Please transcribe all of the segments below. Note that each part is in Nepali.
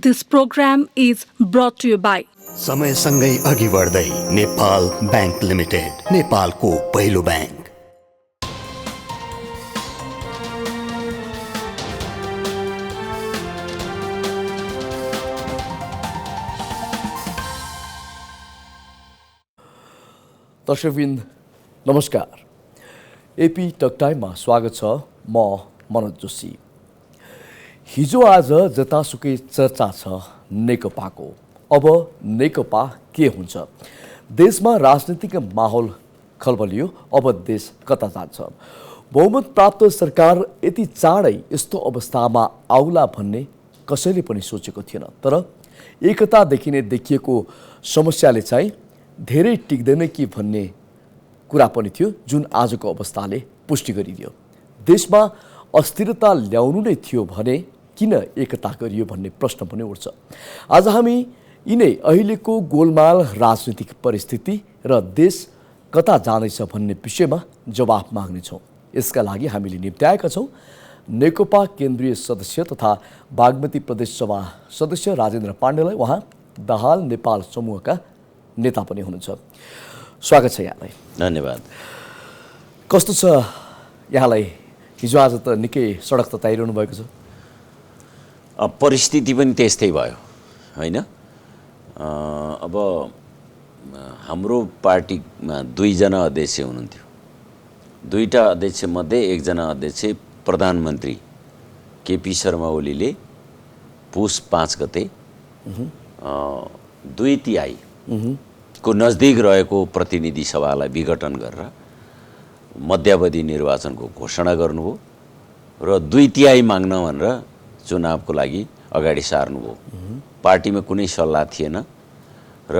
This program is brought to you by समयसँगै अघि बढ्दै नेपाल बैंक लिमिटेड, नेपालको पहिलो बैंक। दर्शकवृन्द नमस्कार। एपी टक टाइममा स्वागत छ। म मनोज जोशी। हिजो आज जतासुकै चर्चा छ नेकपाको। अब नेकपा के हुन्छ? देशमा राजनीतिक माहौल खलबलियो। अब देश कता जान्छ? बहुमत प्राप्त सरकार यति चाँडै यस्तो अवस्थामा आउला भन्ने कसैले पनि सोचेको थिएन। तर एकतादेखि नै देखिएको समस्याले चाहिँ धेरै टिक्दैन कि भन्ने कुरा पनि थियो, जुन आजको अवस्थाले पुष्टि गरिदियो। देशमा अस्थिरता ल्याउनु नै थियो भने किन एकता गरियो भन्ने प्रश्न पनि उठ्छ। आज हामी यिनै अहिलेको गोलमाल राजनीतिक परिस्थिति र देश कता जाँदैछ भन्ने विषयमा जवाफ माग्नेछौँ। यसका लागि हामीले निम्त्याएका छौँ नेकपा केन्द्रीय सदस्य तथा बागमती प्रदेश सभा सदस्य राजेन्द्र पाण्डेलाई। उहाँ दाहाल नेपाल समूहका नेता पनि हुनुहुन्छ। स्वागत छ यहाँलाई। धन्यवाद। कस्तो छ यहाँलाई? हिजो आज त निकै सडक तताइरहनु भएको छ। परिस्थिति पनि त्यस्तै भयो होइन। अब हाम्रो पार्टीमा दुईजना अध्यक्ष हुनुहुन्थ्यो। दुईटा अध्यक्षमध्ये एकजना अध्यक्ष प्रधानमन्त्री केपी शर्मा ओलीले पुस 5 गते 2/3 को नजदिक रहेको प्रतिनिधि सभालाई विघटन गरेर मध्यावधि निर्वाचनको घोषणा गर्नुभयो र 2/3 माग्न भनेर चुनावको लागि अगाडि सार्नुभयो। पार्टीमा कुनै सल्लाह थिएन र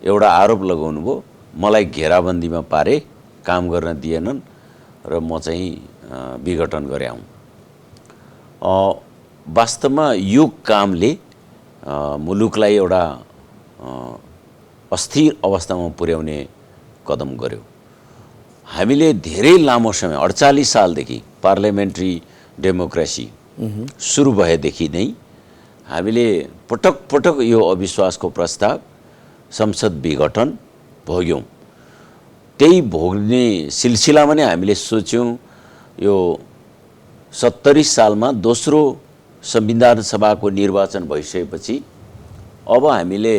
एउटा आरोप लगाउनु भयो, मलाई घेराबन्दीमा पारे, काम गर्न दिएनन् र म चाहिँ विघटन गरे हुँ। वास्तवमा यो कामले मुलुकलाई एउटा अस्थिर अवस्थामा पुर्याउने कदम गर्यो। हामीले धेरै लामो समय 48 सालदेखि पार्लियामेन्ट्री डेमोक्रेसी सुरु भएदेखि नै हामीले पटक पटक यो अविश्वासको प्रस्ताव, संसद विघटन भोग्यौँ। त्यही भोग्ने सिलसिलामा नै हामीले सोच्यौँ यो 70 सालमा दोस्रो संविधान सभाको निर्वाचन भइसकेपछि अब हामीले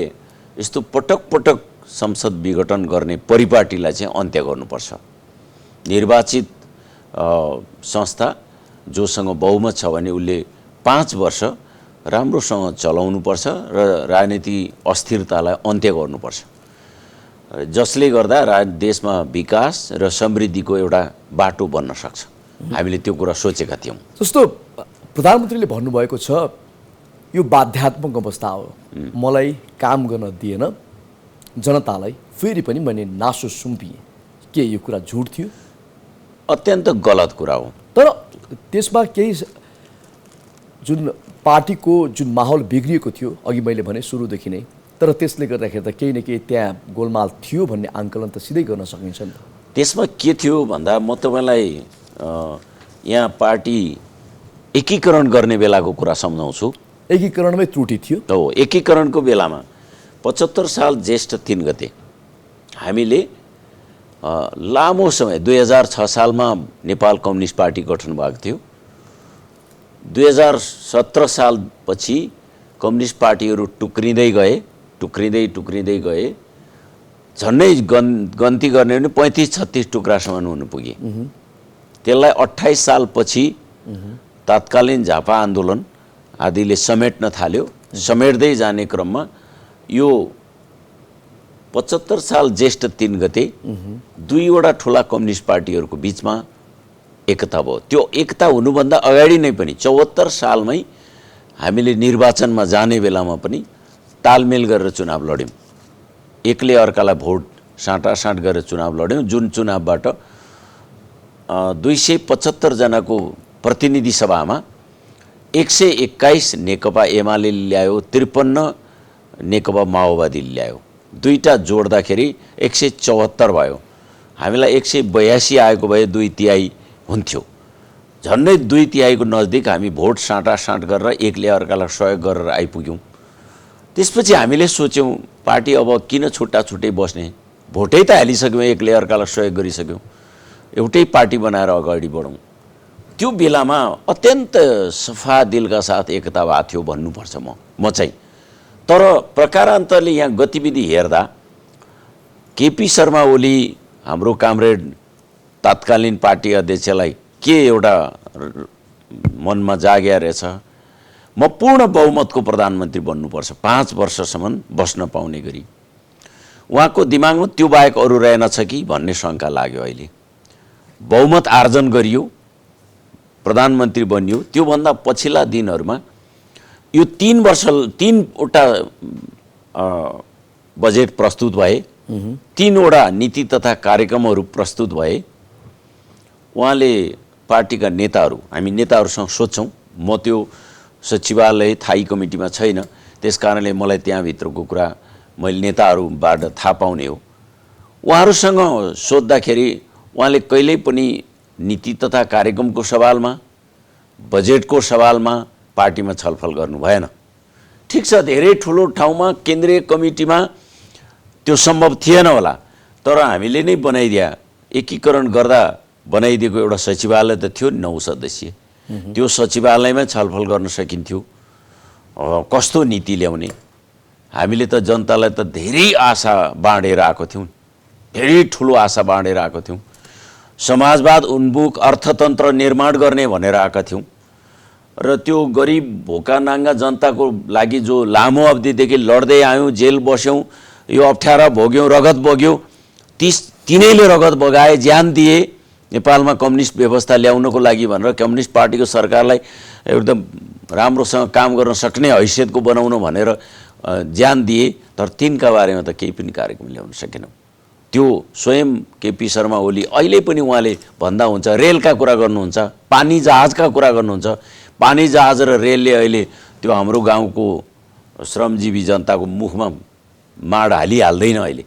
यस्तो पटक पटक संसद विघटन गर्ने परिपाटीलाई चाहिँ अन्त्य गर्नुपर्छ। निर्वाचित संस्था जोसँग बहुमत छ भने उसले 5 वर्ष राम्रोसँग चलाउनुपर्छ र राजनीतिक अस्थिरतालाई अन्त्य गर्नुपर्छ, जसले गर्दा देशमा विकास र समृद्धिको एउटा बाटो बन्न सक्छ। हामीले त्यो कुरा सोचेका थियौँ। जस्तो प्रधानमन्त्रीले भन्नुभएको छ यो बाध्यात्मक अवस्था हो, मलाई काम गर्न दिएन जनतालाई, फेरि पनि मैले नासो सुम्पिएँ। के यो कुरा झुट थियो? अत्यन्त गलत कुरा हो। तर त्यसमा केही जुन पार्टीको जुन माहौल बिग्रिएको थियो, अघि मैले भने सुरुदेखि नै, तर त्यसले गर्दाखेरि त केही न केही त्यहाँ गोलमाल थियो भन्ने आङ्कलन त सिधै गर्न सकिन्छ नि त। त्यसमा के थियो भन्दा म तपाईँलाई यहाँ पार्टी एकीकरण गर्ने बेलाको कुरा सम्झाउँछु। एकीकरणमै त्रुटि थियो। हो, एकीकरणको बेलामा 75 साल ज्येष्ठ 3 गते हामीले लामो समय 2006 सालमा नेपाल कम्युनिस्ट पार्टी गठन भएको थियो। 2017 सालपछि कम्युनिस्ट पार्टीहरू टुक्रिँदै गए। झन्डै गन्ती गर्ने भने 35-36 टुक्रासम्म हुन पुगे। त्यसलाई 28 सालपछि तत्कालीन झापा आन्दोलन आदिले समेट्न थाल्यो। समेट्दै जाने क्रममा यो 75 साल ज्येष्ठ 3 गते दुईवटा ठुला कम्युनिस्ट पार्टीहरूको बिचमा एकता भयो। त्यो एकता हुनुभन्दा अगाडि नै पनि 74 सालमै हामीले निर्वाचनमा जाने बेलामा पनि तालमेल गरेर चुनाव लड्यौँ। एकले अर्कालाई भोट साँटासाँट गरेर चुनाव लड्यौँ, जुन चुनावबाट 275 जनाको प्रतिनिधि सभामा 121 नेकपा एमाले ल्यायो, 53 नेकपा माओवादीले ल्यायो। दुईटा जोड्दाखेरि 174 भयो। हामीलाई 182 आएको भए 2/3 हुन्थ्यो। झन्डै 2/3 नजिक हामी भोट साँटासाँट गरेर एकले अर्कालाई सहयोग गरेर आइपुग्यौँ। त्यसपछि हामीले सोच्यौँ पार्टी अब किन छुट्टा छुट्टै बस्ने, भोटै त हालिसक्यौँ, एकले अर्कालाई सहयोग गरिसक्यौँ, एउटै पार्टी बनाएर अगाडि बढौँ। त्यो बेलामा अत्यन्त सफा दिलका साथ एकता भएको थियो भन्नुपर्छ म चाहिँ। तर प्रकारान्तरले यहाँ गतिविधि हेर्दा केपी शर्मा ओली हाम्रो कामरेड तत्कालीन पार्टी अध्यक्षलाई के एउटा मनमा जाग्या रहेछ, म पूर्ण बहुमतको प्रधानमन्त्री बन्नुपर्छ, 5 वर्षसम्म बस्न पाउने गरी। उहाँको दिमागमा त्यो बाहेक अरू रहेनछ कि भन्ने शङ्का लाग्यो। अहिले बहुमत आर्जन गरियो, प्रधानमन्त्री बनियो। त्योभन्दा पछिल्ला दिनहरूमा यो 3 वटा बजेट प्रस्तुत भए, 3वटा नीति तथा कार्यक्रमहरू प्रस्तुत भए। उहाँले पार्टीका नेताहरू, हामी नेताहरूसँग सोध्छौँ, म त्यो सचिवालय थाई कमिटीमा छैन, त्यस कारणले मलाई त्यहाँभित्रको कुरा मैले नेताहरूबाट थाहा पाउने हो। उहाँहरूसँग सोद्धाखेरि उहाँले कहिल्यै पनि नीति तथा कार्यक्रमको सवालमा, बजेटको सवालमा पार्टीमा छलफल गर्नु भएन। ठिक छ, धेरै ठुलो ठाउँमा केन्द्रीय कमिटीमा त्यो सम्भव थिएन होला, तर हामीले नै बनाइदिया, एकीकरण गर्दा बनाइदिएको एउटा सचिवालय त थियो 9 सदस्यीय। त्यो सचिवालयमै छलफल गर्न सकिन्थ्यो कस्तो नीति ल्याउने। हामीले त जनतालाई त धेरै आशा बाँडेर आएको थियौँ, धेरै ठुलो आशा बाँडेर आएको थियौँ। समाजवाद उन्मुख अर्थतन्त्र निर्माण गर्ने भनेर आएका थियौँ र त्यो गरिब भोका नाङ्गा जनताको लागि जो लामो अवधिदेखि लड्दै आयौँ, जेल बस्यौँ, यो अप्ठ्यारा भोग्यौँ, रगत बग्यौँ, तिनैले रगत बगाए, ज्यान दिए नेपालमा कम्युनिस्ट व्यवस्था ल्याउनको लागि भनेर, कम्युनिस्ट पार्टीको सरकारलाई एकदम राम्रोसँग काम गर्न सक्ने हैसियतको बनाउन भनेर ज्यान दिए। तर तिनका बारेमा त केही पनि कार्यक्रम ल्याउन सकेनौँ। त्यो स्वयं केपी शर्मा ओली अहिले पनि उहाँले भन्दा हुन्छ, रेलका कुरा गर्नुहुन्छ, पानी जहाजका कुरा गर्नुहुन्छ। पानी जहाज र रेलले अहिले त्यो हाम्रो गाउँको श्रमजीवी जनताको मुखमा माड हालिहाल्दैन, अहिले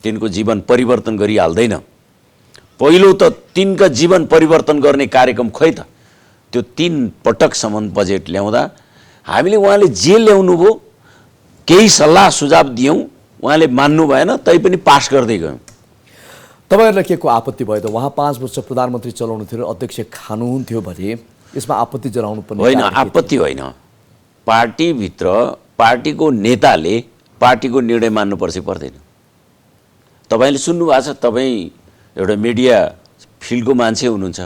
तिनको जीवन परिवर्तन गरिहाल्दैन। पहिलो त तिनका जीवन परिवर्तन गर्ने कार्यक्रम खोइ त। त्यो 3 पटकसम्म बजेट ल्याउँदा हामीले उहाँले जे ल्याउनु भयो, केही सल्लाह सुझाव दियौँ, उहाँले मान्नु भएन, तैपनि पास गर्दै गयौँ। तपाईँहरूलाई के को आपत्ति भयो त? उहाँ 5 वर्ष प्रधानमन्त्री चलाउनु थियो, अध्यक्ष खानुहुन्थ्यो भने यसमा आपत्ति जनाउनु पर्ने होइन। आपत्ति होइन, पार्टीभित्र पार्टीको नेताले पार्टीको निर्णय मान्नुपर्छ पर्दैन। तपाईँले सुन्नुभएको छ, तपाईँ एउटा मिडिया फिल्डको मान्छे हुनुहुन्छ,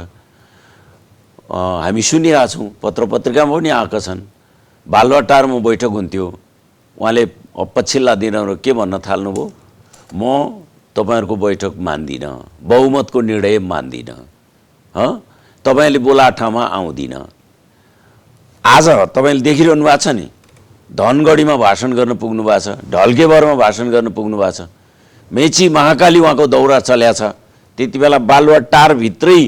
हामी सुनिरहेछौँ, पत्र पत्रिकामा पनि आएका छन्। बालुवाटारमा बैठक हुन्थ्यो, उहाँले पछिल्ला दिनहरू के भन्न थाल्नुभयो, म तपाईँहरूको बैठक मान्दिनँ, बहुमतको निर्णय मान्दिनँ, तपाईँले बोला ठाउँमा आउँदिनँ। आज तपाईँले देखिरहनु भएको छ नि, धनगढीमा भाषण गर्न पुग्नु भएको छ, ढल्केबरमा भाषण गर्न पुग्नु भएको छ, मेची महाकाली उहाँको दौरा चल्या छ। त्यति बेला बालुवाटारभित्रै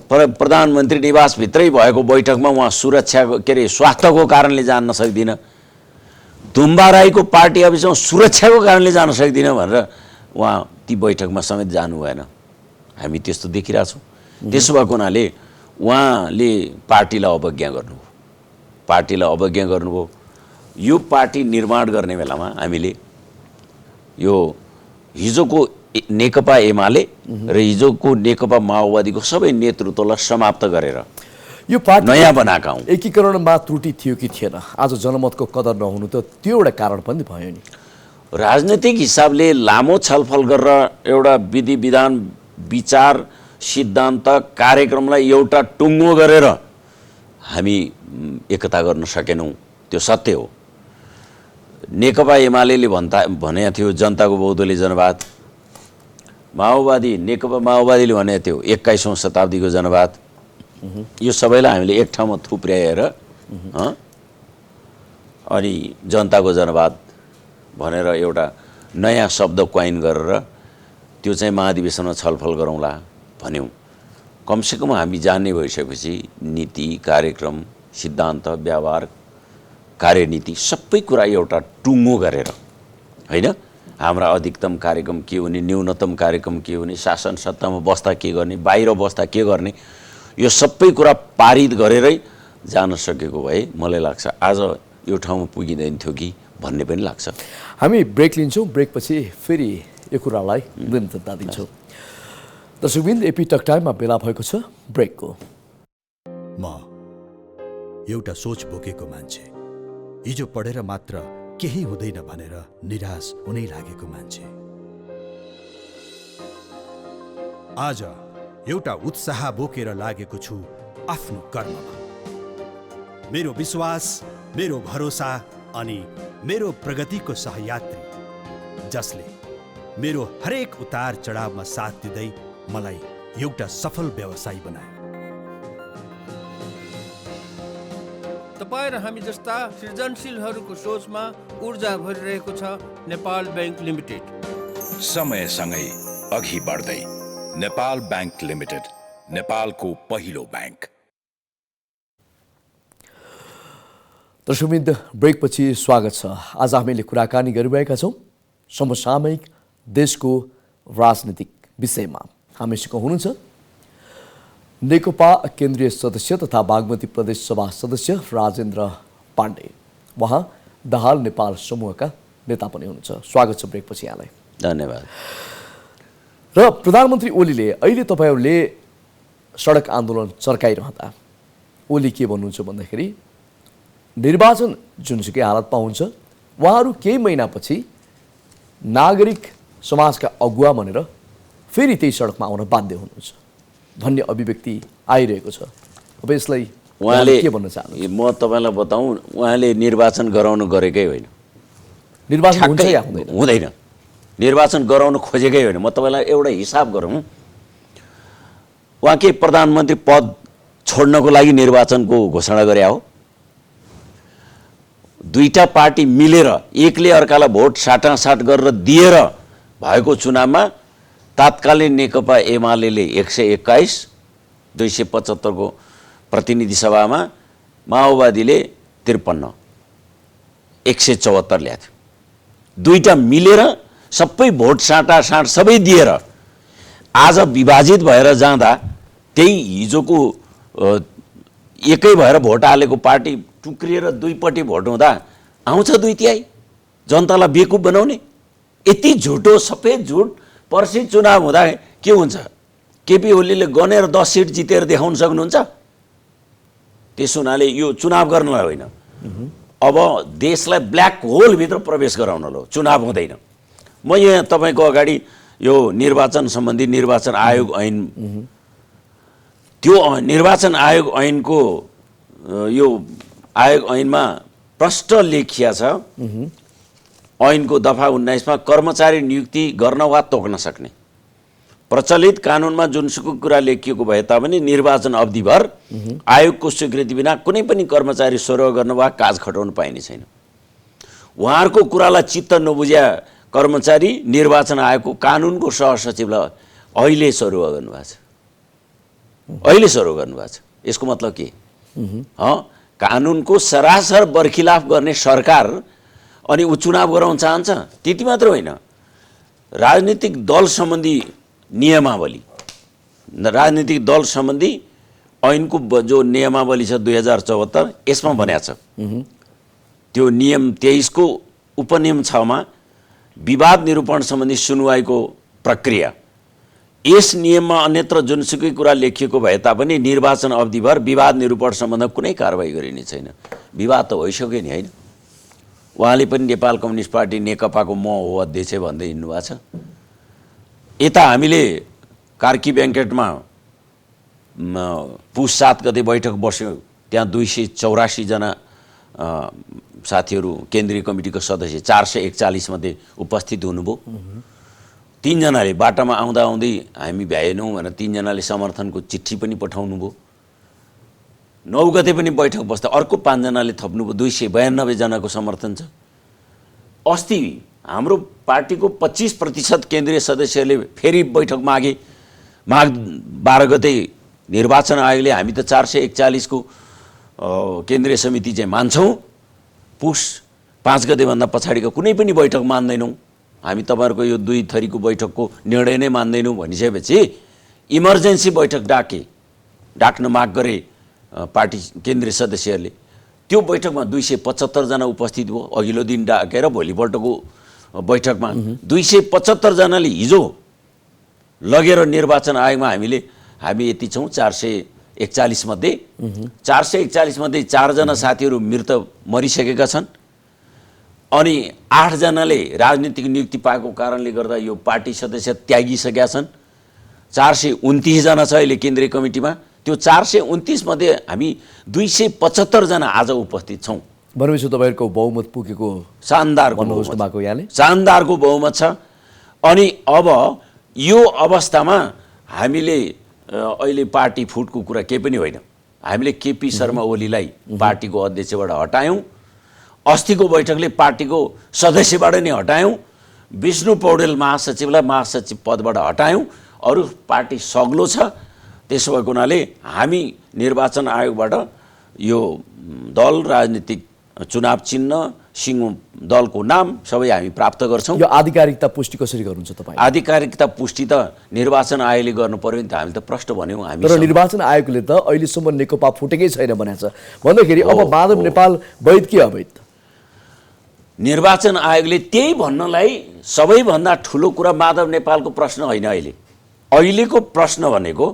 प्रधानमन्त्री निवासभित्रै भएको बैठकमा उहाँ सुरक्षाको के अरे स्वास्थ्यको कारणले जान सक्दिनँ, दुम्बाराईको पार्टी अफिसमा सुरक्षाको कारणले जान सक्दिनँ भनेर उहाँ ती बैठकमा समेत जानु भएन। हामी त्यस्तो देखिरहेछौँ। त्यसो भएको हुनाले उहाँले पार्टीलाई अवज्ञा गर्नुभयो, पार्टीलाई अवज्ञा गर्नुभयो। यो पार्टी निर्माण गर्ने बेलामा हामीले यो हिजोको नेकपा एमाले र हिजोको नेकपा माओवादीको सबै नेतृत्वलाई समाप्त गरेर यो पार्टी नयाँ बनाएका हौँ। एकीकरणमा त्रुटि थियो कि थिएन? आज जनमतको कदर नहुनु त त्यो एउटा कारण पनि भयो नि। राजनैतिक हिसाबले लामो छलफल गरेर एउटा विधि विधान विचार सिद्धान्त कार्यक्रमलाई एउटा टुङ्गो गरेर हामी एकता गर्न सकेनौँ, त्यो सत्य हो। नेकपा एमाले भनेको थियो जनताको बहुदलीय जनवाद, माओवादी नेकपा माओवादीले भनेको थियो 21औं शताब्दीको जनवाद। यो सबैलाई हामीले एक ठाउँमा थुप्र्याएर अनि जनताको जनवाद भनेर एउटा नयाँ शब्द क्वाइन गरेर त्यो चाहिँ महाधिवेशनमा छलफल गरौँला भन्यौँ। कमसेकम हामी जान्ने भइसकेपछि नीति कार्यक्रम सिद्धान्त व्यवहार कार्यनीति सबै कुरा एउटा टुङ्गो गरेर, होइन, हाम्रा अधिकतम कार्यक्रम के हुने, न्यूनतम कार्यक्रम के हुने, शासन सत्तामा बस्दा के गर्ने, बाहिर बस्दा के गर्ने, यो सबै कुरा पारित गरेरै जान सकेको भए मलाई लाग्छ आज यो ठाउँमा पुगिँदैन थियो कि भन्ने पनि लाग्छ। हामी ब्रेक लिन्छौँ, ब्रेकपछि फेरि यो कुरालाई निरन्तरता दिन्छौँ। दर्शकबिन्द, एपी टक टाइममा बेला भएको छ ब्रेकको। म एउटा सोच बोकेको मान्छे, हिजो पढेर मात्र केही हुँदैन भनेर निराश हुनै लागेको मान्छे, आज एउटा उत्साह बोकेर लागेको छु आफ्नो कर्ममा। मेरो विश्वास, मेरो भरोसा अनि मेरो प्रगतिको सहयात्री, जसले मेरो हरेक उतार चढावमा साथ दिँदै मलाई एउटा सफल व्यवसायी बनायो। तपाईँ र हामी जस्ता सृजनशीलहरूको सोचमा ऊर्जा भरिरहेको छ नेपाल बैंक लिमिटेड। समयसँगै अघि बढ्दै नेपाल बैंक लिमिटेड, नेपालको पहिलो बैंक। दर्शकबिन्द, ब्रेकपछि स्वागत छ। आज हामीले कुराकानी गरिरहेका छौँ समसामयिक देशको राजनीतिक विषयमा। हामीसँग हुनुहुन्छ नेकपा केन्द्रीय सदस्य तथा बागमती प्रदेश सभा सदस्य राजेन्द्र पाण्डे। उहाँ दाहाल नेपाल समूहका नेता पनि हुनुहुन्छ। स्वागत छ ब्रेकपछि यहाँलाई। धन्यवाद। र प्रधानमन्त्री ओलीले अहिले तपाईँहरूले सडक आन्दोलन चर्काइरहँदा ओली के भन्नुहुन्छ भन्दाखेरि निर्वाचन जुनसुकै हालतमा हुन्छ, उहाँहरू केही महिनापछि नागरिक समाजका अगुवा भनेर फेरि त्यही सडकमा आउन बाध्य हुनुहुन्छ भन्ने अभिव्यक्ति आइरहेको छ। अब यसलाई उहाँले के भन्न चाहनुहुन्छ? म तपाईँलाई बताउँ, उहाँले निर्वाचन गराउनु गरेकै होइन। निर्वाचन हुन्छ या हुँदैन? हुँदैन। निर्वाचन गराउन खोजेकै होइन। म तपाईँलाई एउटा हिसाब गरौँ, उहाँ के प्रधानमन्त्री पद छोड्नको लागि निर्वाचनको घोषणा गरे हो? दुईटा पार्टी मिलेर एकले अर्कालाई भोट साटासाट गरेर दिएर भएको चुनावमा तात्कालीन नेकपा एमाले 121, 275 को प्रतिनिधि सभामा माओवादीले 53, 174 ल्याएको थियो। दुईटा मिलेर सबै भोट साटासाट सबै दिएर आज विभाजित भएर जाँदा त्यही हिजोको एकै भएर भोट हालेको पार्टी टुक्रिएर दुईपट्टि भोट हुँदा आउँछ 2/3। जनतालाई बेकुब बनाउने यति झुटो, सफेद झुट। पर्सि चुनाव हुँदा के हुन्छ? केपी ओलीले गनेर 10 सिट जितेर देखाउन सक्नुहुन्छ? त्यसो हुनाले यो चुनाव गर्नलाई होइन, अब देशलाई ब्ल्याक होलभित्र प्रवेश गराउन लो चुनाव हुँदैन। म यहाँ तपाईँको अगाडि यो निर्वाचन सम्बन्धी निर्वाचन आयोग ऐन, त्यो निर्वाचन आयोग ऐनको यो आयोग ऐनमा प्रष्ट लेखिया छ। ऐनको दफा 19 मा कर्मचारी नियुक्ति गर्न वा तोक्न सक्ने प्रचलित कानुनमा जुनसुकै कुरा लेखिएको भए तापनि निर्वाचन अवधिभर आयोगको स्वीकृति बिना कुनै पनि कर्मचारी सरुवा गर्न वा काज खटाउन पाइने छैन। उहाँहरूको कुरालाई चित्त नबुझ्या कर्मचारी निर्वाचन आयोगको कानुनको सहसचिवलाई अहिले सरुवा गर्नुभएको छ। अहिले सरुवा गर्नुभएको छ। यसको मतलब के? कानुनको सरासर बर्खिलाफ गर्ने सरकार अनि ऊ चुनाव गराउन चाहन्छ? त्यति मात्र होइन, राजनीतिक दल सम्बन्धी नियमावली, राजनीतिक दल सम्बन्धी ऐनको जो नियमावली छ 2074, यसमा भनेको छ त्यो नियम 23 को उपनियम 6 मा विवाद निरूपण सम्बन्धी सुनवाईको प्रक्रिया। यस नियममा अन्यत्र जुनसुकै कुरा लेखिएको भए तापनि निर्वाचन अवधिभर विवाद निरूपण सम्बन्ध कुनै कारबाही गरिने छैन। विवाद त भइसक्यो नि, होइन? उहाँले पनि नेपाल कम्युनिस्ट पार्टी नेकपाको म हो अध्यक्ष भन्दै हिँड्नु भएको छ। यता हामीले कार्की ब्याङ्केटमा पुस 7 गते बैठक बस्यो। त्यहाँ 284 जना साथीहरू केन्द्रीय कमिटीको सदस्य 441 मध्ये उपस्थित हुनुभयो। 3 जनाले बाटामा आउँदा आउँदै हामी भ्याएनौँ भनेर 3 जनाले समर्थनको चिठी पनि पठाउनु भयो। 9 गते पनि बैठक बस्दा अर्को 5 जनाले थप्नुभयो। 292 जनाको समर्थन छ। अस्ति हाम्रो पार्टीको 25% केन्द्रीय सदस्यले फेरि बैठक मागे। माघ 12 गते निर्वाचन आयोगले हामी त 441 को केन्द्रीय समिति चाहिँ मान्छौँ, पुस 5 गतेभन्दा पछाडिको कुनै पनि बैठक मान्दैनौँ, हामी तपाईँहरूको यो 2 थरीको बैठकको निर्णय नै मान्दैनौँ भनिसकेपछि इमर्जेन्सी बैठक डाके डाक्न माग गरे पार्टी केन्द्रीय सदस्यहरूले। त्यो बैठकमा 275 जना उपस्थित भयो। अघिल्लो दिन डाकेर भोलिपल्टको बैठकमा 275 जनाले हिजो लगेर निर्वाचन आयोगमा हामी यति छौँ 441 मध्ये 441 मध्ये 4 जना साथीहरू मृत मरिसकेका छन् अनि 8 जनाले राजनीतिक नियुक्ति पाएको कारणले गर्दा यो पार्टी सदस्य त्यागिसकेका छन्। 429 जना छ अहिले केन्द्रीय कमिटीमा। त्यो 429 मध्ये हामी 275 जना आज उपस्थित छौँ। भनेपछि तपाईँहरूको बहुमत पुगेको शानदारको भन्नुहोस् भएको यहाँले शानदारको बहुमत छ। अनि अब यो अवस्थामा हामीले अहिले पार्टी फुटको कुरा केही पनि होइन। हामीले केपी शर्मा ओलीलाई पार्टीको अध्यक्षबाट हटायौँ। अस्तिको बैठकले पार्टीको सदस्यबाट नै हटायौँ। विष्णु पौडेल महासचिवलाई महासचिव पदबाट हटायौँ। अरू पार्टी सग्लो छ। त्यसो भएको हुनाले हामी निर्वाचन आयोगबाट यो दल, राजनीतिक चुनाव चिन्ह, सिङ्गो दलको नाम सबै हामी प्राप्त गर्छौँ। यो आधिकारिकता पुष्टि कसरी गर्नुहुन्छ तपाईँ? आधिकारिकता पुष्टि त निर्वाचन आयोगले गर्नु पर्यो नि त। हामीले त प्रश्न भन्यौँ। हामी तर निर्वाचन आयोगले त अहिलेसम्म नेकपा फुटेकै छैन भनेको छ भन्दाखेरि अब माधव नेपाल वैध कि अवैध? निर्वाचन आयोगले त्यही भन्नलाई सबैभन्दा ठुलो कुरा माधव नेपालको प्रश्न होइन। अहिलेको प्रश्न भनेको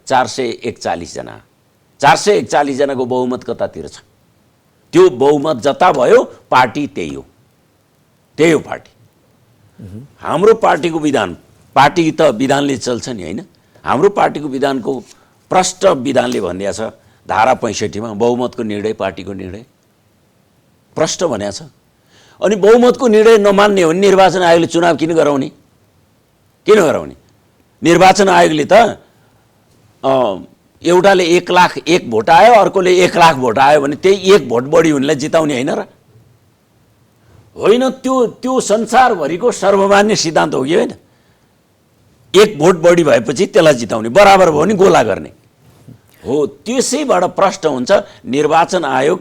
441 जना 441 जनाको बहुमत कतातिर छ? त्यो बहुमत जता भयो पार्टी त्यही हो पार्टी। हाम्रो पार्टीको विधान, पार्टी त विधानले चल्छ नि होइन। हाम्रो पार्टीको विधानको प्रष्ट विधानले भनिदिएको छ धारा 65 मा बहुमतको निर्णय पार्टीको निर्णय प्रष्ट भनेको छ। अनि बहुमतको निर्णय नमान्ने हो भने निर्वाचन आयोगले चुनाव किन गराउने? निर्वाचन आयोगले त एउटाले 1 लाख 1 भोट आयो, अर्कोले 1 लाख भोट आयो भने त्यही 1 भोट बढी हुनेलाई जिताउने होइन र? होइन, त्यो संसारभरिको सर्वमान्य सिद्धान्त हो कि होइन? 1 भोट बढी भएपछि त्यसलाई जिताउने, बराबर भयो भने गोला गर्ने हो। त्यसैबाट प्रष्ट हुन्छ निर्वाचन आयोग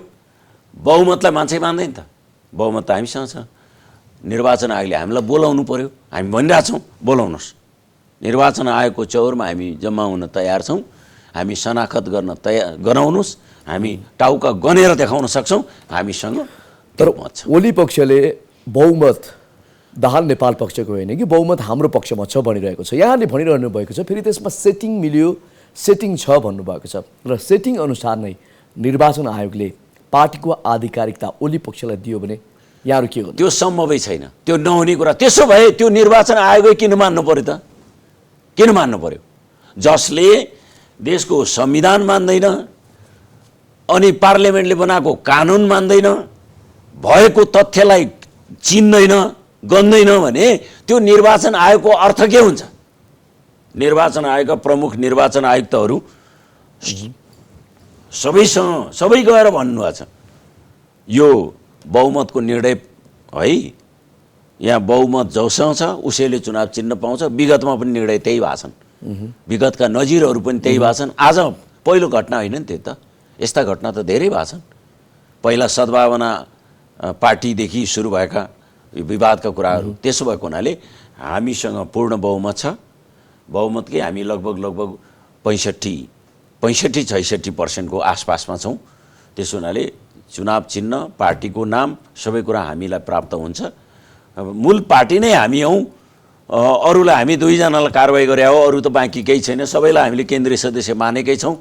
बहुमतलाई मान्छे मान्दैन त। बहुमत त हामीसँग छ। निर्वाचन आयोगले हामीलाई बोलाउनु पर्यो। हामी भनिरहेछौँ बोलाउनुहोस्। निर्वाचन आयोगको चौरमा हामी जम्मा हुन तयार छौँ। हामी शनाखत गर्न गराउनुहोस्। हामी टाउका गनेर देखाउन सक्छौँ हामीसँग। तर ओली पक्षले बहुमत दाहाल नेपाल पक्षको होइन कि बहुमत हाम्रो पक्षमा छ भनिरहेको छ। यहाँले भनिरहनु भएको छ फेरि त्यसमा सेटिङ मिल्यो, सेटिङ छ भन्नुभएको छ र सेटिङ अनुसार नै निर्वाचन आयोगले पार्टीको आधिकारिकता ओली पक्षलाई दियो भने यहाँहरू के गर्नु? त्यो सम्भवै छैन। त्यो नहुने कुरा। त्यसो भए त्यो निर्वाचन आयोगै किन मान्नु पर्यो त? किन मान्नु पर्यो? जसले देशको संविधान मान्दैन अनि पार्लियामेन्टले बनाएको कानुन मान्दैन, भएको तथ्यलाई चिन्दैन, गन्दैन भने त्यो निर्वाचन आयोगको अर्थ के हुन्छ? निर्वाचन आयोगका प्रमुख निर्वाचन आयुक्तहरू सबै गएर भन्नुभएको छ यो बहुमतको निर्णय है, यहाँ बहुमत जोसँग छ उसैले चुनाव चिन्ह पाउँछ। विगतमा पनि निर्णय त्यही भएको छन्। विगतका नजिरहरू पनि त्यही भएको छन्। आज पहिलो घटना होइन नि त्यो त। यस्ता घटना त धेरै भएको छन्। पहिला सद्भावना पार्टीदेखि सुरु भएका विवादका कुराहरू। त्यसो भएको हुनाले हामीसँग पूर्ण बहुमत छ। बहुमतकै हामी लगभग 65-66% को आसपासमा छौँ। त्यसो हुनाले चुनाव चिन्ह, पार्टीको नाम सबै कुरा हामीलाई प्राप्त हुन्छ। मूल पार्टी नै हामी हौँ। अरूलाई हामी 2 जनालाई कारवाही गरे हो, अरू त बाँकी केही छैन। सबैलाई हामीले केन्द्रीय सदस्य मानेकै छौँ।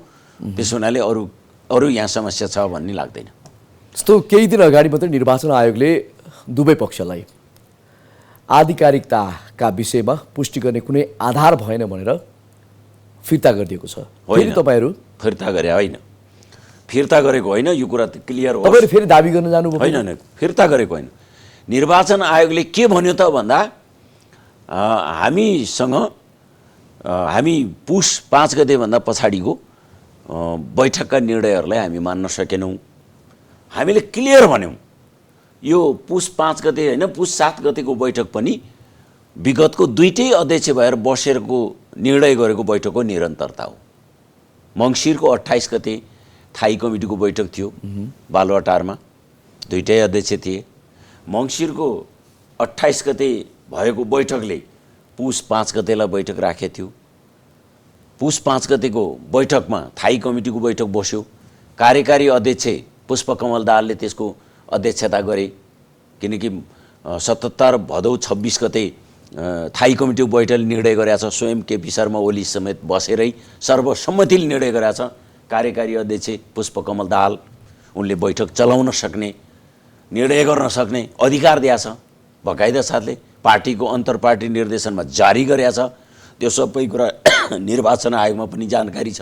त्यसो हुनाले अरू यहाँ समस्या छ भन्ने लाग्दैन। जस्तो केही दिन अगाडि मात्रै निर्वाचन आयोगले दुवै पक्षलाई आधिकारिकताका विषयमा पुष्टि गर्ने कुनै आधार भएन भनेर फिर्ता गरिदिएको छ। फेरि तपाईँहरू फिर्ता गरे होइन, फिर्ता गरेको होइन। यो कुरा त क्लियर हो। तपाईँहरू फेरि दाबी गर्न जानुभयो? होइन, फिर्ता गरेको होइन। निर्वाचन आयोगले के भन्यो त भन्दा हामी पुस 5 गतेभन्दा पछाडिको बैठकका निर्णयहरूलाई हामी मान्न सकेनौँ। हामीले क्लियर भन्यौँ यो पुस 5 गते होइन, पुस 7 गतेको बैठक पनि विगतको 2टै अध्यक्ष भएर बसेरको निर्णय गरेको बैठकको निरन्तरता हो। मङ्सिरको 28 गते थाई कमिटीको बैठक थियो बालुवाटारमा, 2टै अध्यक्ष थिए। मङ्सिरको 28 गते भएको बैठकले पुस 5 गतेलाई बैठक राखेको थियो। पुस 5 गतेको बैठकमा थाई कमिटीको बैठक बस्यो। कार्यकारी अध्यक्ष पुष्पकमल दाहालले त्यसको अध्यक्षता गरे, किनकि 77 भदौ 26 गते थाई कमिटीको बैठकले निर्णय गरेका छ। स्वयं केपी शर्मा ओली समेत बसेरै सर्वसम्मतिले निर्णय गरेका छ। कार्यकारी अध्यक्ष पुष्पकमल दाहाल उनले बैठक चलाउन सक्ने, निर्णय गर्न सक्ने अधिकार दिएको छ। बकाइदा साथले पार्टीको अन्तर्पार्टी निर्देशनमा जारी गरेका छ। त्यो सबै कुरा निर्वाचन आयोगमा पनि जानकारी छ।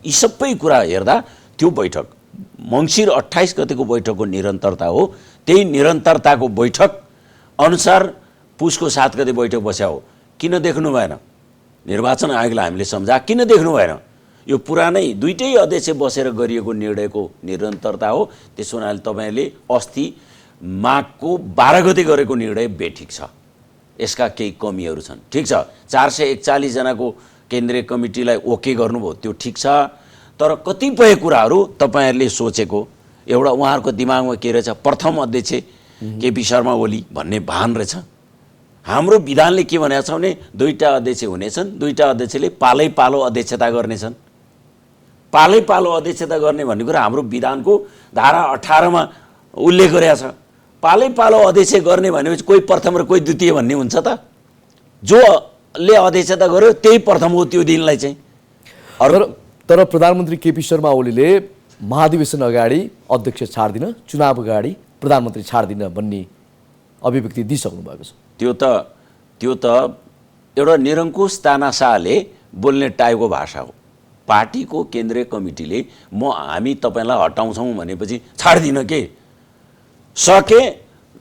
यी सबै कुरा हेर्दा त्यो बैठक मङ्सिर 28 गतेको बैठकको निरन्तरता हो। त्यही निरन्तरताको बैठक अनुसार पुसको 7 गते बैठक बस्या हो। किन देख्नु भएन? निर्वाचन आयोगलाई हामीले सम्झा, किन देख्नु भएन? यो पुरानै दुईटै अध्यक्ष बसेर गरिएको निर्णयको निरन्तरता हो। त्यसो हुनाले तपाईँले अस्ति माघको 12 गते गरेको निर्णय बेठिक छ। यसका केही कमीहरू छन्। ठिक छ, 441 जनाको केन्द्रीय कमिटीलाई ओके गर्नुभयो, त्यो ठिक छ। तर कतिपय कुराहरू तपाईँहरूले सोचेको एउटा उहाँहरूको दिमागमा के रहेछ, प्रथम अध्यक्ष केपी शर्मा ओली भन्ने भान रहेछ। हाम्रो विधानले के भनेको छ भने दुईटा अध्यक्ष हुनेछन्, दुईटा अध्यक्षले पालै पालो अध्यक्षता गर्नेछन्। पालै पालो अध्यक्षता गर्ने भन्ने कुरा हाम्रो विधानको धारा 18 मा उल्लेख गरेको छ। पालै पालो अध्यक्ष गर्ने भनेपछि कोही प्रथम र कोही द्वितीय भन्ने हुन्छ त? जोले अध्यक्षता गर्यो त्यही प्रथम हो त्यो दिनलाई चाहिँ। तर प्रधानमन्त्री केपी शर्मा ओलीले महाधिवेशन अगाडि अध्यक्ष छाड्दिन, चुनाव अगाडि प्रधानमन्त्री छाड्दिन भन्ने अभिव्यक्ति दिइसक्नु भएको छ। त्यो त एउटा निरङ्कुश तानाशाहले बोल्ने टाइपको भाषा हो। पार्टीको केन्द्रीय कमिटीले हामी तपाईँलाई हटाउँछौँ भनेपछि छाड्दिन के? सके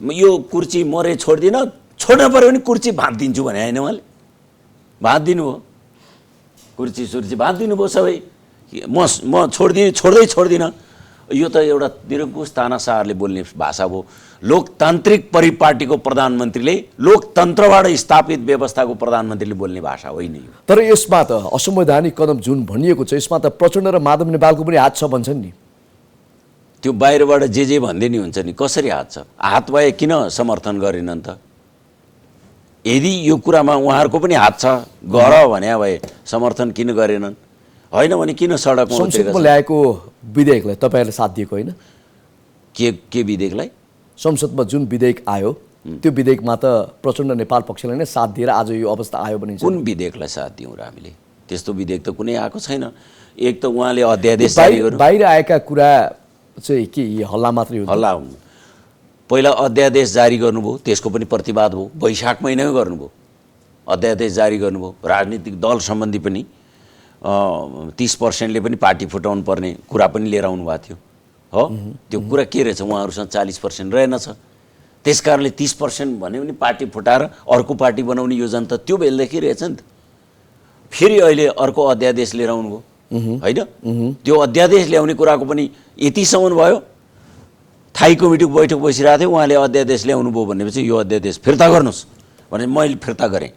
यो कुर्सी मरे छोड्दिन, छोड्न पऱ्यो भने कुर्सी भाँचिदिन्छु भने होइन उहाँले? भाँचिदिनु हो, कुर्सी सुर्सी भाँचिदिनु भयो सबै। म छोड्दिनँ। यो त एउटा निरङ्कुश तानाशाहले बोल्ने भाषा भयो। लोकतान्त्रिक परिपाटीको प्रधानमन्त्रीले, लोकतन्त्रबाट स्थापित व्यवस्थाको प्रधानमन्त्रीले बोल्ने भाषा होइन यो। तर यसमा त असंवैधानिक कदम जुन भनिएको छ, यसमा त प्रचण्ड र माधव नेपालको पनि हात छ भन्छन् नि। त्यो बाहिरबाट जे भन्दै नि हुन्छ नि, कसरी हात छ? हात भए किन समर्थन गरेनन् त? यदि यो कुरामा उहाँहरूको पनि हात छ, गर भने भए समर्थन किन गरेनन्? होइन भने किन सडकमा संसदमा ल्याएको विधेयकलाई तपाईँहरूले साथ दिएको होइन? के विधेयकलाई? संसदमा जुन विधेयक आयो त्यो विधेयकमा त प्रचण्ड नेपाल पक्षले नै साथ दिएर आज यो अवस्था आयो भने कुन विधेयकलाई साथ दियौँ र हामीले? त्यस्तो विधेयक त कुनै आएको छैन। एक त उहाँले अध्यादेश जारी गर्नु, बाहिर आएका कुरा चाहिँ के हल्ला मात्रै हो? हल्ला हुनु। पहिला अध्यादेश जारी गर्नुभयो, त्यसको पनि प्रतिवाद भयो। वैशाख महिनामै गर्नुभयो, अध्यादेश जारी गर्नुभयो। राजनीतिक दल सम्बन्धी पनि 30%ले पनि पार्टी फुटाउनु पर्ने कुरा पनि लिएर आउनु भएको थियो हो। त्यो कुरा के रहेछ, उहाँहरूसँग 40% रहेनछ। त्यस कारणले 30% भन्यो भने पार्टी फुटाएर अर्को पार्टी बनाउने योजना त त्यो बेलदेखि रहेछ नि त। फेरि अहिले अर्को अध्यादेश लिएर आउनुभयो होइन? त्यो अध्यादेश ल्याउने कुराको पनि यतिसम्म भयो। थाई कमिटीको बैठक बसिरहेको थियो, उहाँले अध्यादेश ल्याउनु भयो भनेपछि यो अध्यादेश फिर्ता गर्नुहोस् भने मैले फिर्ता गरेँ।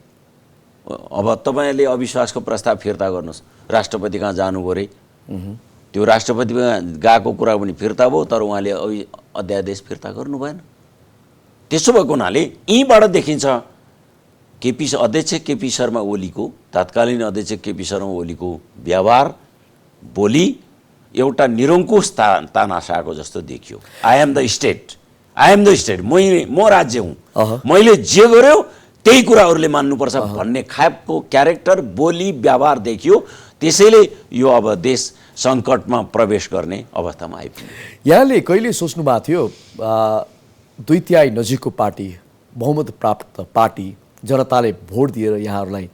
अब तपाईँले अविश्वासको प्रस्ताव फिर्ता गर्नुहोस्, राष्ट्रपति कहाँ जानुभयो अरे? त्यो राष्ट्रपतिमा गएको कुरा पनि फिर्ता भयो, तर उहाँले अध्यादेश फिर्ता गर्नु भएन। त्यसो भएको हुनाले यहीँबाट देखिन्छ अध्यक्ष केपी शर्मा ओलीको, तत्कालीन अध्यक्ष केपी शर्मा ओलीको व्यवहार बोली एउटा निरङ्कुश तानाशाहको जस्तो देखियो। आई एम द स्टेट, म राज्य हुँ, मैले जे गर्यो त्यही कुराहरूले मान्नुपर्छ भन्ने खालको क्यारेक्टर, बोली, व्यवहार देखियो। त्यसैले यो अब देश सङ्कटमा प्रवेश गर्ने अवस्थामा आइपुग्यो। यहाँले कहिले सोच्नु भएको थियो 2/3 नजिकको पार्टी, बहुमत प्राप्त पार्टी, जनताले भोट दिएर यहाँहरूलाई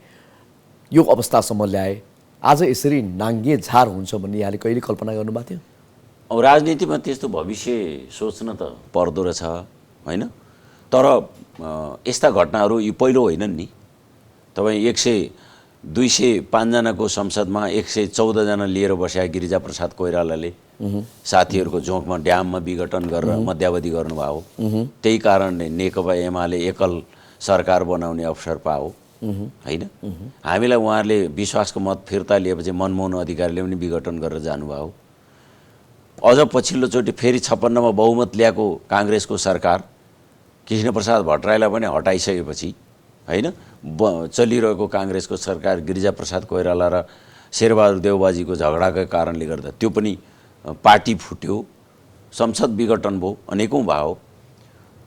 यो अवस्थासम्म ल्याए, आज यसरी नाङ्गे झार हुन्छ भन्ने यहाँले कहिले कल्पना गर्नुभएको थियो? अब राजनीतिमा त्यस्तो भविष्य सोच्न त पर्दो रहेछ होइन? तर यस्ता घटनाहरू यो पहिलो होइनन् नि। तपाईँ 205 जनाको संसदमा 114 जना लिएर बस्या गिरिजाप्रसाद कोइरालाले साथीहरूको झोकमा ड्याममा विघटन गरेर मध्यावधि गर्नुभयो। त्यही कारणले नेकपा एमाले एकल सरकार बनाउने अवसर पाओ होइन? हामीलाई उहाँहरूले विश्वासको मत फिर्ता लिएपछि मनमोहन अधिकारीले पनि विघटन गरेर जानुभयो। अझ पछिल्लोचोटि फेरि 56 मा बहुमत ल्याएको काङ्ग्रेसको सरकार कृष्णप्रसाद भट्टराईलाई पनि हटाइसकेपछि होइन चलिरहेको काङ्ग्रेसको सरकार गिरिजाप्रसाद कोइराला र शेरबहादुर देउबाजीको झगडाकै कारणले गर्दा त्यो पनि पार्टी फुट्यो, संसद विघटन भयो, अनेकौँ भयो।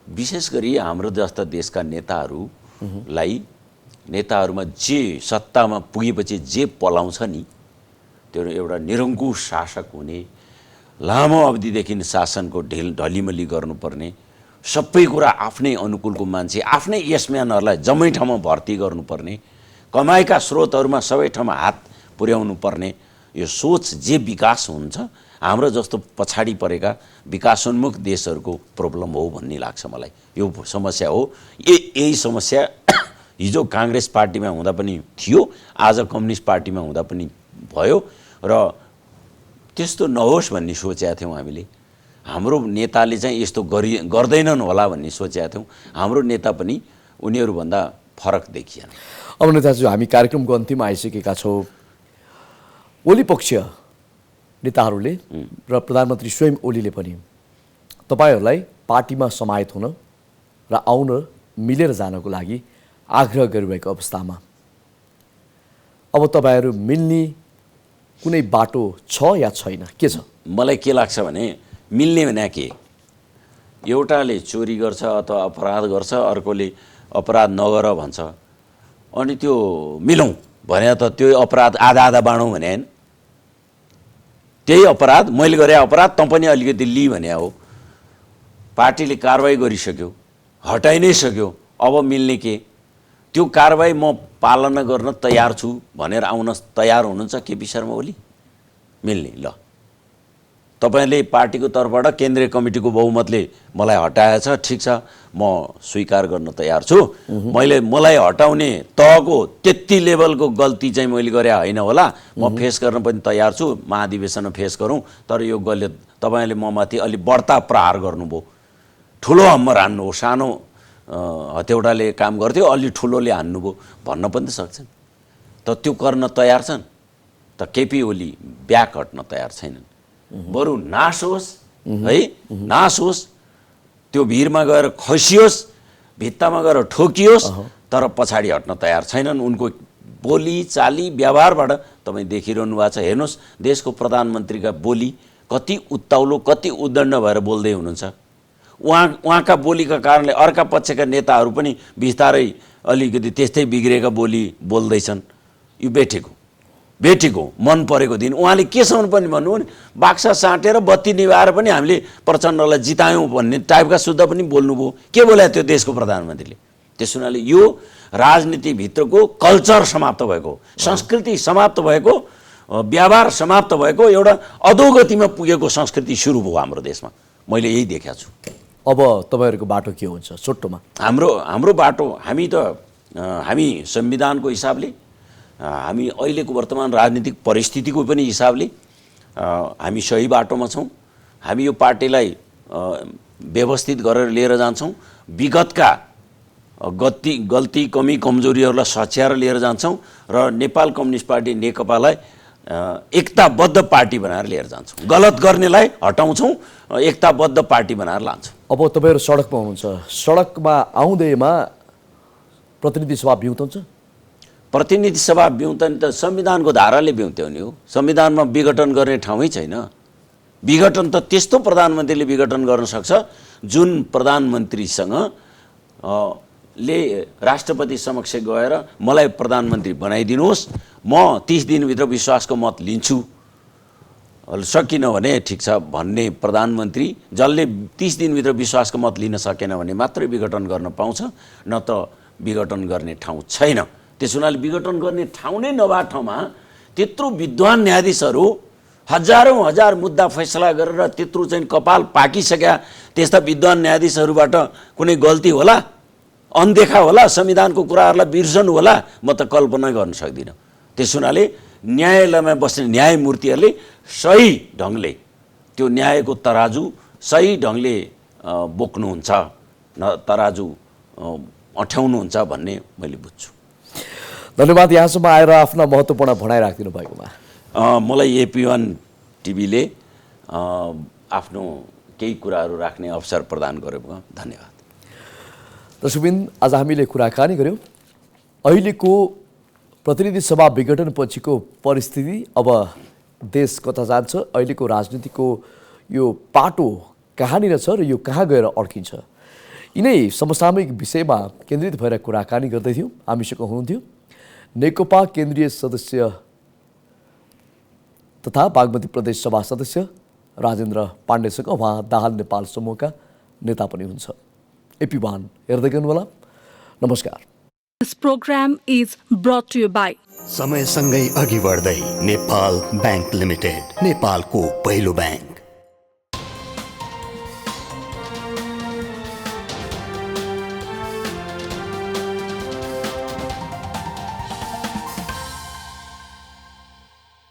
विशेष गरी हाम्रो जस्ता देशका नेताहरूमा जे सत्तामा पुगेपछि जे पलाउँछ नि त्यो एउटा निरङ्कुश शासक हुने, लामो अवधिदेखि शासनको ढलिमली गर्नुपर्ने, सबै कुरा आफ्नै अनुकूलको मान्छे, आफ्नै यसम्यानहरूलाई जम्मै ठाउँमा भर्ती गर्नुपर्ने, कमाइका स्रोतहरूमा सबै ठाउँमा हात पुर्याउनु पर्ने, यो सोच जे विकास हुन्छ हाम्रो जस्तो पछाडि परेका विकासोन्मुख देशहरूको प्रब्लम हो भन्ने लाग्छ मलाई। यो समस्या हो। यही समस्या हिजो काङ्ग्रेस पार्टीमा हुँदा पनि थियो, आज कम्युनिस्ट पार्टीमा हुँदा पनि भयो र त्यस्तो नहोस् भन्ने सोचेका थियौँ हामीले। हाम्रो नेताले चाहिँ यस्तो गर्दैनन् होला भन्ने सोचेका थियौँ। हाम्रो नेता पनि उनीहरूभन्दा फरक देखिएन। अब नेताजी, हामी कार्यक्रमको अन्तिममा आइसकेका छौँ। ओली पक्षीय नेताहरूले र प्रधानमन्त्री स्वयं ओलीले पनि तपाईँहरूलाई पार्टीमा समाहित हुन र आउन मिलेर जानको लागि आग्रह गरिरहेको अवस्थामा अब तपाईँहरू मिल्ने कुनै बाटो छ या छैन, के छ? मलाई के लाग्छ भने मिल्ने भने के, एउटाले चोरी गर्छ अथवा अपराध गर्छ, अर्कोले अपराध नगर भन्छ, अनि त्यो मिलौँ भने त त्यो अपराध आधा आधा बाँडौँ भने होइन। त्यही अपराध मैले गरे अपराध तँ पनि अलिकति लि भने हो। पार्टीले कारवाही गरिसक्यो, हटाइ नै सक्यो, अब मिल्ने के? त्यो कारवाही म पालना गर्न तयार छु भनेर आउन तयार हुनुहुन्छ केपी शर्मा ओली? मिल्ने ल, तपाईँले पार्टीको तर्फबाट केन्द्रीय कमिटीको बहुमतले मलाई हटाएछ, ठिक छ, म स्वीकार गर्न तयार छु। मलाई हटाउने तहको त्यति लेभलको गल्ती चाहिँ मैले गरे होइन होला, म फेस गर्न पनि तयार छु। महाधिवेशनमा फेस गरौँ, तर यो गलत तपाईँले ममाथि अलि बढ्ता प्रहार गर्नुभयो, ठुलो हम्मर हान्नु हो, सानो हत्यौडाले काम गर्थ्यो अलि ठुलोले हान्नुभयो भन्न पनि त सक्छन्। त त्यो गर्न तयार छन् त केपी ओली ब्याक हट्न तयार छैनन्। बरु नाश होस् है, नाश होस्, त्यो भिरमा गएर खसियोस्, भित्तामा गएर ठोकियोस्, तर पछाडि हट्न तयार छैनन्। उनको बोली चाली व्यवहारबाट तपाईँ देखिरहनु भएको छ। हेर्नुहोस् देशको प्रधानमन्त्रीका बोली कति उत्ताउलो, कति उद्दण्ड भएर बोल्दै हुनुहुन्छ। उहाँका बोलीका कारणले अर्का पक्षका नेताहरू पनि बिस्तारै अलिकति त्यस्तै बिग्रेका बोली बोल्दैछन्। यो भेटेको मन परेको दिन उहाँले केसम्म पनि भन्नु भने बाक्सा साँटेर बत्ती निभाएर पनि हामीले प्रचण्डलाई जितायौँ भन्ने टाइपका शुद्ध पनि बोल्नुभयो। के बोले त्यो देशको प्रधानमन्त्रीले? त्यस हुनाले यो राजनीतिभित्रको कल्चर समाप्त भएको, संस्कृति समाप्त भएको, व्यवहार समाप्त भएको, एउटा अधोगतिमा पुगेको संस्कृति सुरु भयो हाम्रो देशमा। मैले यही देखेको छु। अब तपाईँहरूको बाटो के हुन्छ छोटोमा? हाम्रो बाटो, हामी संविधानको हिसाबले, हामी अहिलेको वर्तमान राजनीतिक परिस्थितिको पनि हिसाबले हामी सही बाटोमा छौँ। हामी यो पार्टीलाई व्यवस्थित गरेर लिएर जान्छौँ। विगतका गल्ती कमी कमजोरीहरूलाई सच्याएर लिएर जान्छौँ र नेपाल कम्युनिस्ट पार्टी नेकपालाई एकताबद्ध पार्टी बनाएर लिएर जान्छौँ। गलत गर्नेलाई हटाउँछौँ, एकताबद्ध पार्टी बनाएर लान्छौँ। अब तपाईँहरू सडकमा हुनुहुन्छ, सडकमा आउँदैमा प्रतिनिधि सभा बिउतन्छ? प्रतिनिधि सभा बिउतन त संविधानको धाराले बिउत्यो नि हो। संविधानमा विघटन गर्ने ठाउँै छैन। विघटन त त्यस्तो प्रधानमन्त्रीले विघटन गर्न सक्छ जुन प्रधानमन्त्रीसँग ले राष्ट्रपति समक्ष गएर मलाई प्रधानमन्त्री बनाइदिनुहोस्, म 30 दिनभित्र विश्वासको मत लिन्छु, सकिन भने ठिक छ भन्ने प्रधानमन्त्री, जसले 30 दिनभित्र विश्वासको मत लिन सकेन भने मात्रै विघटन गर्न पाउँछ, न त विघटन गर्ने ठाउँ छैन। त्यस हुनाले विघटन गर्ने ठाउँ नै नभएको ठाउँमा त्यत्रो विद्वान न्यायाधीशहरू हजार मुद्दा फैसला गरेर त्यत्रो चाहिँ कपाल पाकिसक्या त्यस्ता विद्वान न्यायाधीशहरूबाट कुनै गल्ती होला, अनदेखा होला, संविधानको कुराहरूलाई बिर्सनु होला, म त कल्पना गर्न सक्दिनँ। त्यस हुनाले न्यायालयमा बस्ने न्यायमूर्तिहरूले सही ढङ्गले त्यो न्यायको तराजु सही ढङ्गले बोक्नुहुन्छ, तराजु अठ्याउनुहुन्छ भन्ने मैले बुझ्छु। धन्यवाद यहाँसम्म आएर आफ्ना महत्त्वपूर्ण भनाइ राखिदिनु भएकोमा। मलाई AP1 टिभीले आफ्नो केही कुराहरू राख्ने अवसर प्रदान गरेको धन्यवाद। दर्शकवृन्द, आज हामीले कुराकानी गऱ्यौँ अहिलेको प्रतिनिधि सभा विघटनपछिको परिस्थिति अब देश कता जान्छ, अहिलेको राजनीतिको यो पाटो कहाँनिर छ र यो कहाँ गएर अड्किन्छ, यिनै समसामयिक विषयमा केन्द्रित भएर कुराकानी गर्दैथ्यौँ। हामीसँग हुनुहुन्थ्यो नेकपा केन्द्रीय सदस्य तथा बागमती प्रदेश सभा सदस्य राजेन्द्र पाण्डेसँग। उहाँ दाहाल नेपाल समूहका नेता पनि हुन्छ। एपी1 हेर्दै गर्नुहोला। नमस्कार। This program is brought to you by समयसँगै अघि बढ्दै नेपाल बैंक लिमिटेड, नेपालको पहिलो बैंक।